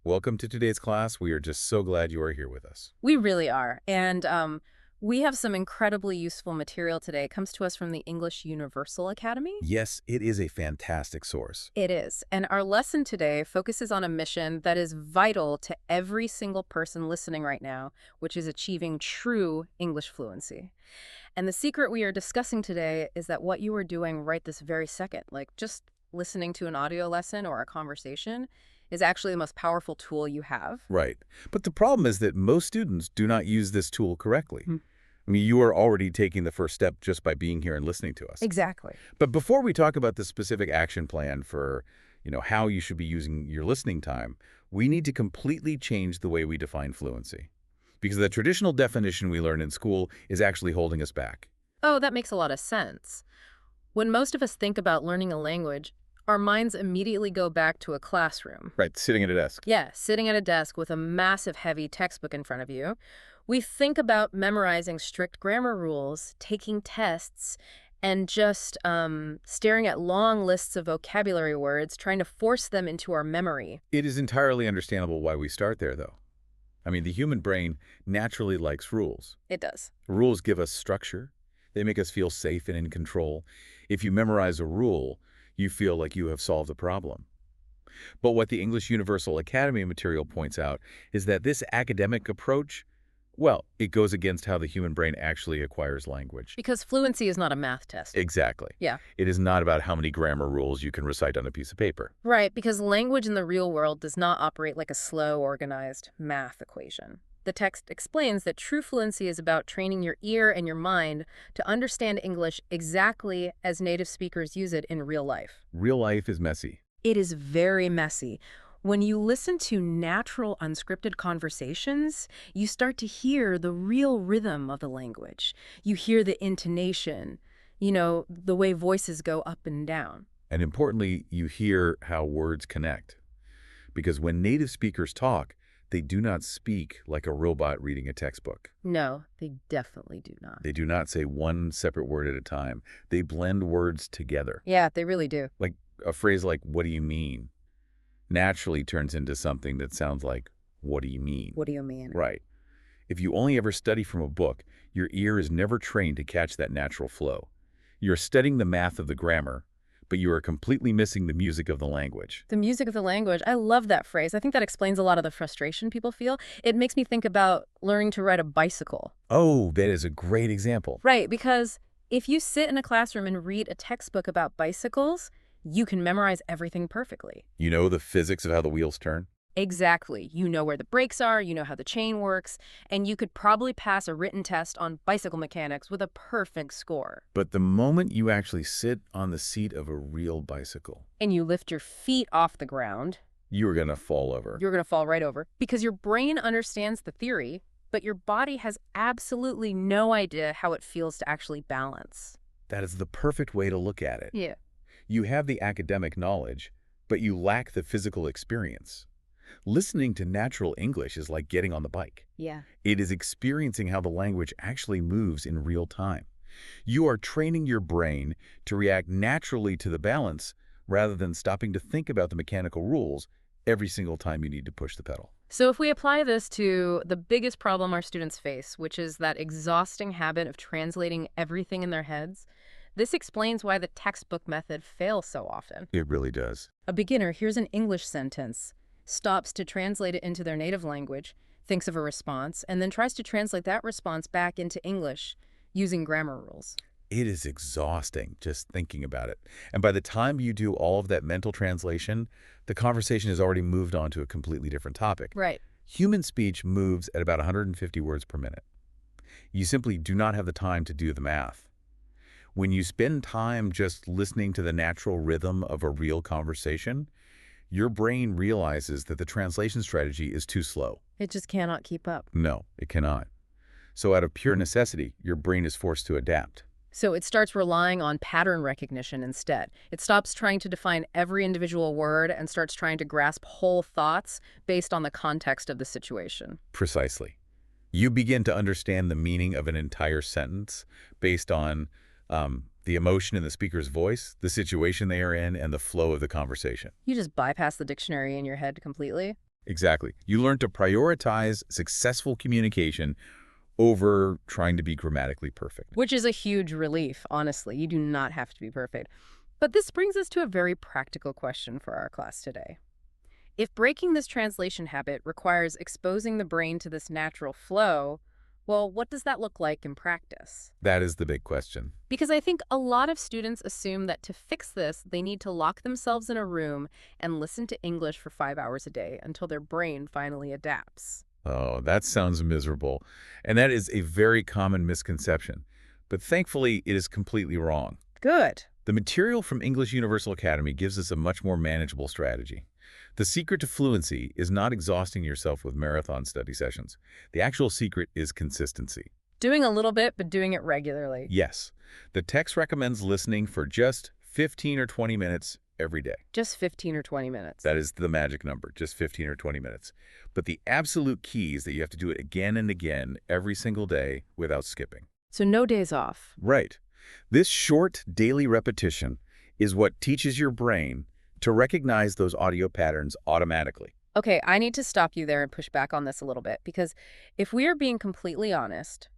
Welcome to today's class. We are just so glad you are here with us. We really are. And we have some incredibly useful material today. It comes to us from the English Universal Academy. Yes, it is a fantastic source. It is. And our lesson today focuses on a mission that is vital to every single person listening right now, which is achieving true English fluency. And the secret we are discussing today is that what you are doing right this very second, like just listening to an audio lesson or a conversation, is actually the most powerful tool you have. Right. But the problem is that most students do not use this tool correctly. I mean, you are already taking the first step just by being here and listening to us. Exactly. But before we talk about the specific action plan for, how you should be using your listening time, we need to completely change the way we define fluency. Because the traditional definition we learn in school is actually holding us back. Oh, that makes a lot of sense. When most of us think about learning a language, our minds immediately go back to a classroom. Right, sitting at a desk. Yeah, sitting at a desk with a massive, heavy textbook in front of you. We think about memorizing strict grammar rules, taking tests, and just staring at long lists of vocabulary words, trying to force them into our memory. It is entirely understandable why we start there, though. I mean, the human brain naturally likes rules. It does. Rules give us structure. They make us feel safe and in control. If you memorize a rule, you feel like you have solved a problem. But what the English Universal Academy material points out is that this academic approach, well, it goes against how the human brain actually acquires language. Because fluency is not a math test. Exactly. Yeah. It is not about how many grammar rules you can recite on a piece of paper. Right, because language in the real world does not operate like a slow, organized math equation. The text explains that true fluency is about training your ear and your mind to understand English exactly as native speakers use it in real life. Real life is messy. It is very messy. When you listen to natural, unscripted conversations, you start to hear the real rhythm of the language. You hear the intonation, the way voices go up and down. And importantly, you hear how words connect. Because when native speakers talk, they do not speak like a robot reading a textbook. No, they definitely do not. They do not say one separate word at a time. They blend words together. Yeah, they really do. Like a phrase like, "What do you mean?" naturally turns into something that sounds like, "What do you mean?" What do you mean? Right. If you only ever study from a book, your ear is never trained to catch that natural flow. You're studying the math of the grammar, but you are completely missing the music of the language. The music of the language. I love that phrase. I think that explains a lot of the frustration people feel. It makes me think about learning to ride a bicycle. Oh, that is a great example. Right, because if you sit in a classroom and read a textbook about bicycles, you can memorize everything perfectly. You know the physics of how the wheels turn? Exactly. You know where the brakes are, you know how the chain works, and you could probably pass a written test on bicycle mechanics with a perfect score. But the moment you actually sit on the seat of a real bicycle, And you lift your feet off the ground, you are going to fall over. you're going to fall right over because your brain understands the theory, but your body has absolutely no idea how it feels to actually balance. That is the perfect way to look at it. Yeah. You have the academic knowledge, but you lack the physical experience. Listening to natural English is like getting on the bike. Yeah. It is experiencing how the language actually moves in real time. You are training your brain to react naturally to the balance rather than stopping to think about the mechanical rules every single time you need to push the pedal. So if we apply this to the biggest problem our students face, which is that exhausting habit of translating everything in their heads, this explains why the textbook method fails so often. It really does. A beginner hears an English sentence, stops to translate it into their native language, thinks of a response, and then tries to translate that response back into English using grammar rules. It is exhausting just thinking about it. And by the time you do all of that mental translation, the conversation has already moved on to a completely different topic. Right. Human speech moves at about 150 words per minute. You simply do not have the time to do the math. When you spend time just listening to the natural rhythm of a real conversation, your brain realizes that the translation strategy is too slow. It just cannot keep up. No, it cannot. So out of pure necessity, your brain is forced to adapt. So it starts relying on pattern recognition instead. It stops trying to define every individual word and starts trying to grasp whole thoughts based on the context of the situation. Precisely. You begin to understand the meaning of an entire sentence based on the emotion in the speaker's voice, the situation they are in, and the flow of the conversation. You just bypass the dictionary in your head completely. Exactly. You learn to prioritize successful communication over trying to be grammatically perfect. Which is a huge relief, honestly. You do not have to be perfect. But this brings us to a very practical question for our class today. If breaking this translation habit requires exposing the brain to this natural flow, well, what does that look like in practice? That is the big question. Because I think a lot of students assume that to fix this, they need to lock themselves in a room and listen to English for 5 hours a day until their brain finally adapts. Oh, that sounds miserable. And that is a very common misconception. But thankfully, it is completely wrong. Good. The material from English Universal Academy gives us a much more manageable strategy. The secret to fluency is not exhausting yourself with marathon study sessions. The actual secret is consistency. Doing a little bit, but doing it regularly. Yes, the text recommends listening for just 15 or 20 minutes every day. Just 15 or 20 minutes. That is the magic number, just 15 or 20 minutes. But the absolute key is that you have to do it again and again every single day without skipping. So no days off. Right. This short daily repetition is what teaches your brain to recognize those audio patterns automatically. Okay, I need to stop you there and push back on this a little bit because if we are being completely honest,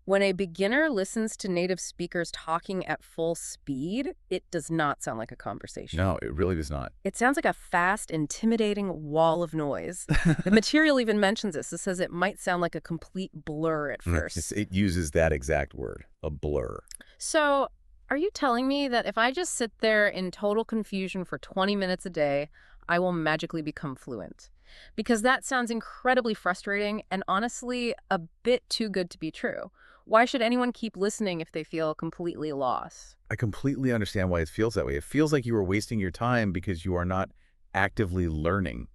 when a beginner listens to native speakers talking at full speed, it does not sound like a conversation. No, it really does not. It sounds like a fast, intimidating wall of noise. The material even mentions this. It says it might sound like a complete blur at first. It uses that exact word, a blur. So, are you telling me that if I just sit there in total confusion for 20 minutes a day, I will magically become fluent? Because that sounds incredibly frustrating and honestly a bit too good to be true. Why should anyone keep listening if they feel completely lost? I completely understand why it feels that way. It feels like you are wasting your time because you are not actively learning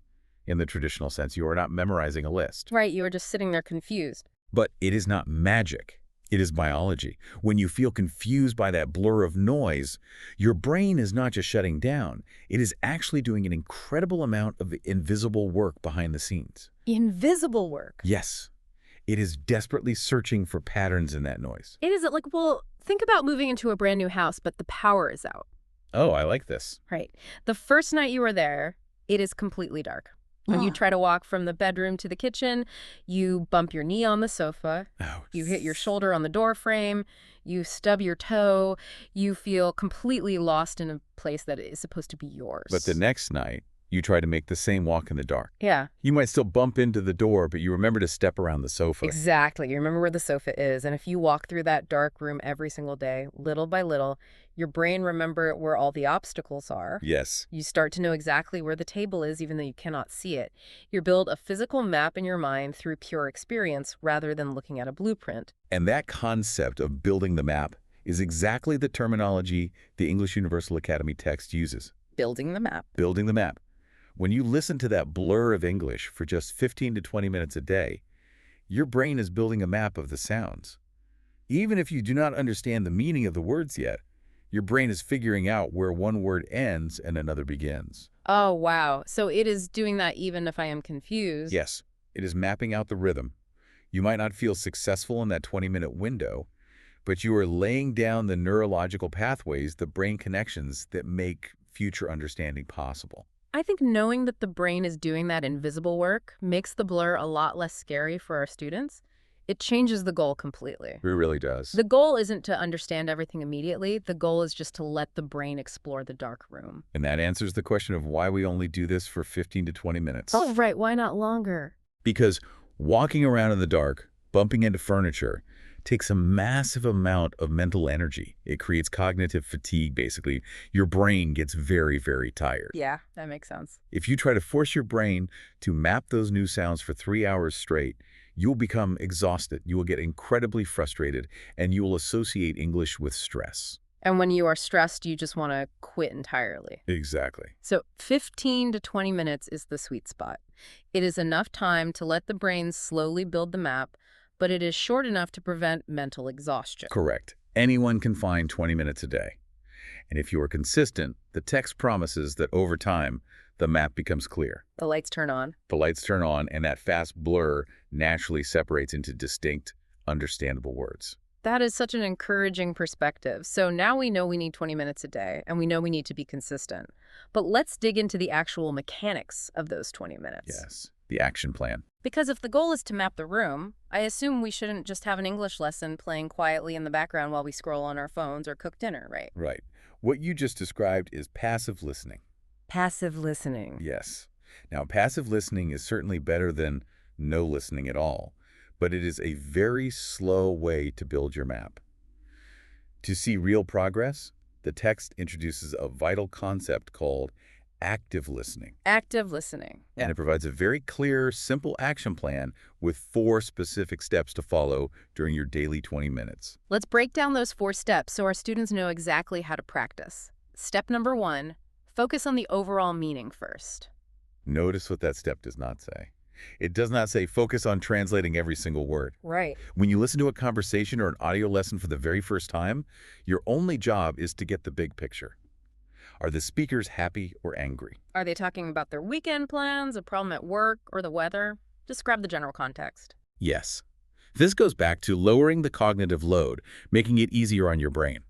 in the traditional sense. You are not memorizing a list. Right, you were just sitting there confused. But it is not magic. It is biology. When you feel confused by that blur of noise, your brain is not just shutting down. It is actually doing an incredible amount of invisible work behind the scenes. Invisible work. Yes. It is desperately searching for patterns in that noise. It is like, well, think about moving into a brand new house, but the power is out. Oh, I like this. Right. The first night you are there, it is completely dark. When you try to walk from the bedroom to the kitchen, you bump your knee on the sofa, Oh, you hit your shoulder on the door frame, you stub your toe, you feel completely lost in a place that is supposed to be yours. but the next night, you try to make the same walk in the dark. Yeah, You might still bump into the door, but you remember to step around the sofa. exactly. You remember where the sofa is. And if you walk through that dark room every single day, little by little, your brain remember where all the obstacles are. Yes. You start to know exactly where the table is, even though you cannot see it. You build a physical map in your mind through pure experience rather than looking at a blueprint. And that concept of building the map is exactly the terminology the English Universal Academy text uses. Building the map. Building the map. When you listen to that blur of English for just 15 to 20 minutes a day, your brain is building a map of the sounds. Even if you do not understand the meaning of the words yet, your brain is figuring out where one word ends and another begins. Oh, wow. So it is doing that even if I am confused. Yes, it is mapping out the rhythm. You might not feel successful in that 20-minute window, but you are laying down the neurological pathways, the brain connections that make future understanding possible. I think knowing that the brain is doing that invisible work makes the blur a lot less scary for our students. It changes the goal completely. It really does. The goal isn't to understand everything immediately. The goal is just to let the brain explore the dark room. And that answers the question of why we only do this for 15 to 20 minutes. Oh, right. Why not longer? Because walking around in the dark, bumping into furniture, takes a massive amount of mental energy. It creates cognitive fatigue, basically. Your brain gets very, very tired. Yeah, that makes sense. If you try to force your brain to map those new sounds for 3 hours straight, you'll become exhausted. You will get incredibly frustrated, and you will associate English with stress. And when you are stressed, you just want to quit entirely. Exactly. So 15 to 20 minutes is the sweet spot. It is enough time to let the brain slowly build the map, but it is short enough to prevent mental exhaustion. Correct. Anyone can find 20 minutes a day. And if you are consistent, the text promises that over time, the map becomes clear. The lights turn on. The lights turn on, and that fast blur naturally separates into distinct, understandable words. That is such an encouraging perspective. So now we know we need 20 minutes a day, and we know we need to be consistent. But let's dig into the actual mechanics of those 20 minutes. Yes. the action plan. Because if the goal is to map the room, I assume we shouldn't just have an English lesson playing quietly in the background while we scroll on our phones or cook dinner, right? Right. What you just described is passive listening. Passive listening. Yes. Now, passive listening is certainly better than no listening at all, but it is a very slow way to build your map. To see real progress, the text introduces a vital concept called active listening. Active listening. And it provides a very clear, simple action plan with 4 specific steps to follow during your daily 20 minutes. Let's break down those 4 steps so our students know exactly how to practice. Step number 1, focus on the overall meaning first. Notice what that step does not say. It does not say focus on translating every single word. Right. When you listen to a conversation or an audio lesson for the very first time, your only job is to get the big picture. Are the speakers happy or angry? Are they talking about their weekend plans, a problem at work, or the weather? Just grab the general context. Yes. This goes back to lowering the cognitive load, making it easier on your brain.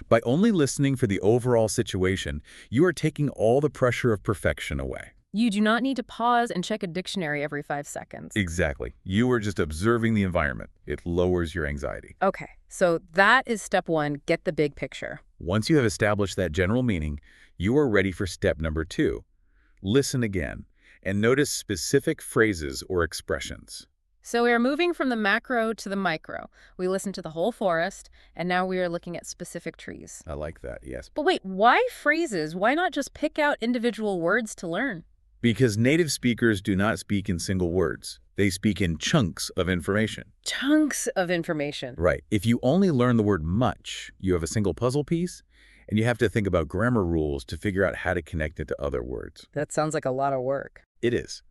By only listening for the overall situation, you are taking all the pressure of perfection away. You do not need to pause and check a dictionary every 5 seconds. Exactly. You are just observing the environment. It lowers your anxiety. Okay, so that is step 1, get the big picture. Once you have established that general meaning, you are ready for step number 2. Listen again and notice specific phrases or expressions. So we are moving from the macro to the micro. We listened to the whole forest, and now we are looking at specific trees. I like that, yes. But wait, why phrases? Why not just pick out individual words to learn? Because native speakers do not speak in single words. They speak in chunks of information. Chunks of information. Right. If you only learn the word much, you have a single puzzle piece, and you have to think about grammar rules to figure out how to connect it to other words. That sounds like a lot of work. It is.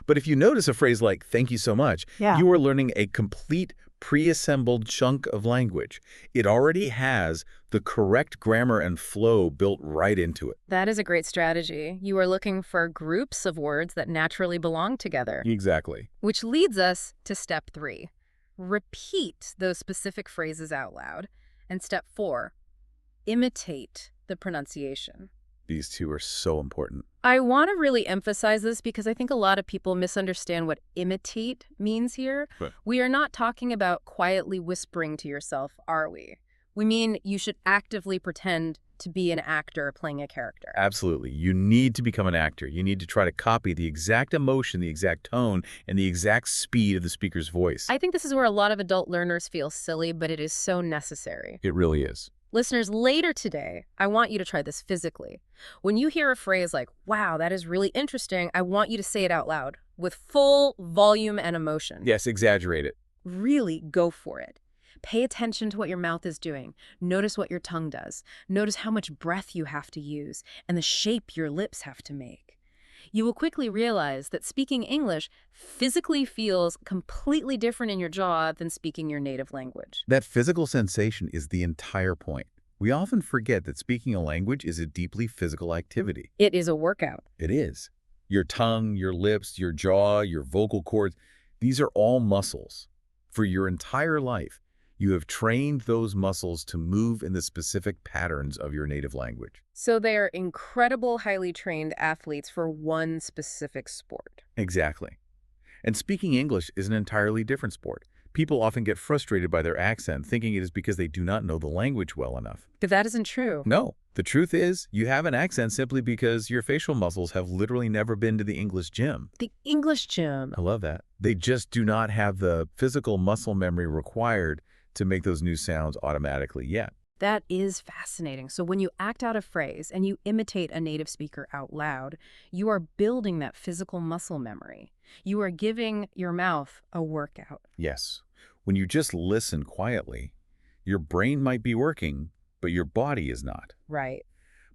But if you notice a phrase like, thank you so much, Yeah. you are learning a complete pre-assembled chunk of language. It already has the correct grammar and flow built right into it. That is a great strategy. You are looking for groups of words that naturally belong together. Exactly. Which leads us to step 3. Repeat those specific phrases out loud. And step 4, imitate the pronunciation. These two are so important. I want to really emphasize this because I think a lot of people misunderstand what imitate means here. Right. We are not talking about quietly whispering to yourself, are we? We mean you should actively pretend to be an actor playing a character. Absolutely. You need to become an actor. You need to try to copy the exact emotion, the exact tone, and the exact speed of the speaker's voice. I think this is where a lot of adult learners feel silly, but it is so necessary. It really is. Listeners, later today, I want you to try this physically. When you hear a phrase like, wow, that is really interesting, I want you to say it out loud with full volume and emotion. Yes, exaggerate it. Really go for it. Pay attention to what your mouth is doing. Notice what your tongue does. Notice how much breath you have to use and the shape your lips have to make. You will quickly realize that speaking English physically feels completely different in your jaw than speaking your native language. That physical sensation is the entire point. We often forget that speaking a language is a deeply physical activity. It is a workout. It is. Your tongue, your lips, your jaw, your vocal cords, these are all muscles. For your entire life, you have trained those muscles to move in the specific patterns of your native language. So they are incredible, highly trained athletes for one specific sport. Exactly. And speaking English is an entirely different sport. People often get frustrated by their accent, thinking it is because they do not know the language well enough. But that isn't true. No. The truth is, you have an accent simply because your facial muscles have literally never been to the English gym. The English gym. I love that. They just do not have the physical muscle memory required to make those new sounds automatically yet. That is fascinating. So when you act out a phrase and you imitate a native speaker out loud, you are building that physical muscle memory. You are giving your mouth a workout. Yes. When you just listen quietly, your brain might be working, but your body is not. Right.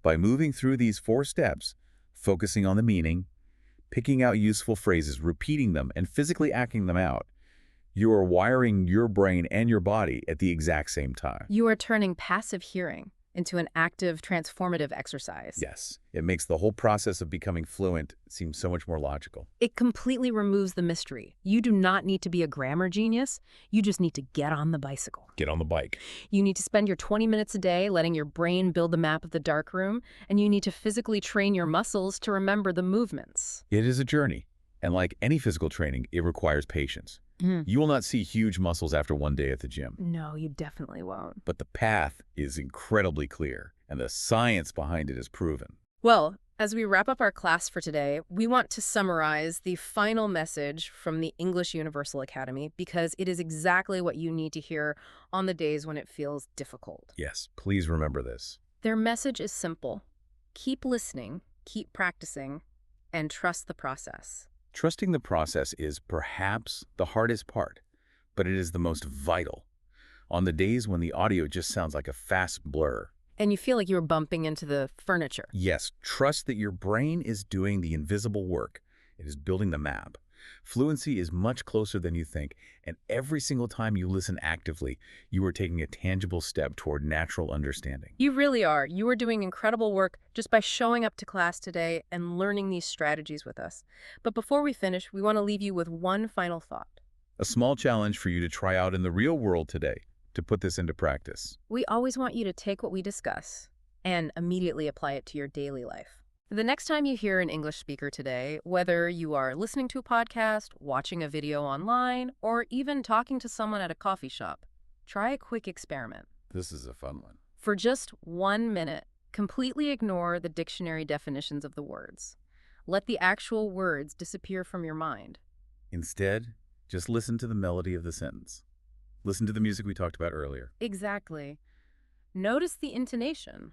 By moving through these 4 steps, focusing on the meaning, picking out useful phrases, repeating them, and physically acting them out, you are wiring your brain and your body at the exact same time. You are turning passive hearing into an active, transformative exercise. Yes. It makes the whole process of becoming fluent seem so much more logical. It completely removes the mystery. You do not need to be a grammar genius. You just need to get on the bicycle. Get on the bike. You need to spend your 20 minutes a day letting your brain build the map of the dark room, and you need to physically train your muscles to remember the movements. It is a journey. And like any physical training, it requires patience. Mm. You will not see huge muscles after one day at the gym. No, you definitely won't. But the path is incredibly clear, and the science behind it is proven. Well, as we wrap up our class for today, we want to summarize the final message from the English Universal Academy because it is exactly what you need to hear on the days when it feels difficult. Yes, please remember this. Their message is simple. Keep listening, keep practicing, and trust the process. Trusting the process is perhaps the hardest part, but it is the most vital. On the days when the audio just sounds like a fast blur, And you feel like you're bumping into the furniture. yes, trust that your brain is doing the invisible work. It is building the map. Fluency is much closer than you think, and every single time you listen actively, you are taking a tangible step toward natural understanding. You really are. You are doing incredible work just by showing up to class today and learning these strategies with us. But before we finish, we want to leave you with one final thought. A small challenge for you to try out in the real world today to put this into practice. We always want you to take what we discuss and immediately apply it to your daily life. The next time you hear an English speaker today, whether you are listening to a podcast, watching a video online, or even talking to someone at a coffee shop, try a quick experiment. This is a fun one. For just 1 minute, completely ignore the dictionary definitions of the words. Let the actual words disappear from your mind. Instead, just listen to the melody of the sentence. Listen to the music we talked about earlier. Exactly. Notice the intonation.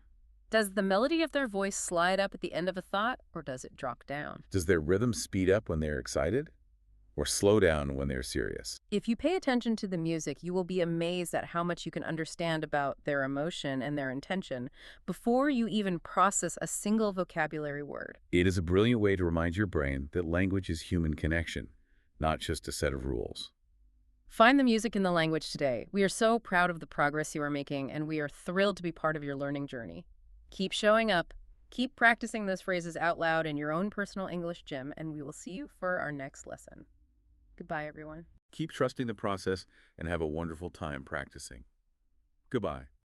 Does the melody of their voice slide up at the end of a thought, or does it drop down? Does their rhythm speed up when they're excited or slow down when they're serious? If you pay attention to the music, you will be amazed at how much you can understand about their emotion and their intention before you even process a single vocabulary word. It is a brilliant way to remind your brain that language is human connection, not just a set of rules. Find the music in the language today. We are so proud of the progress you are making, and we are thrilled to be part of your learning journey. Keep showing up, keep practicing those phrases out loud in your own personal English gym, and we will see you for our next lesson. Goodbye, everyone. Keep trusting the process and have a wonderful time practicing. Goodbye.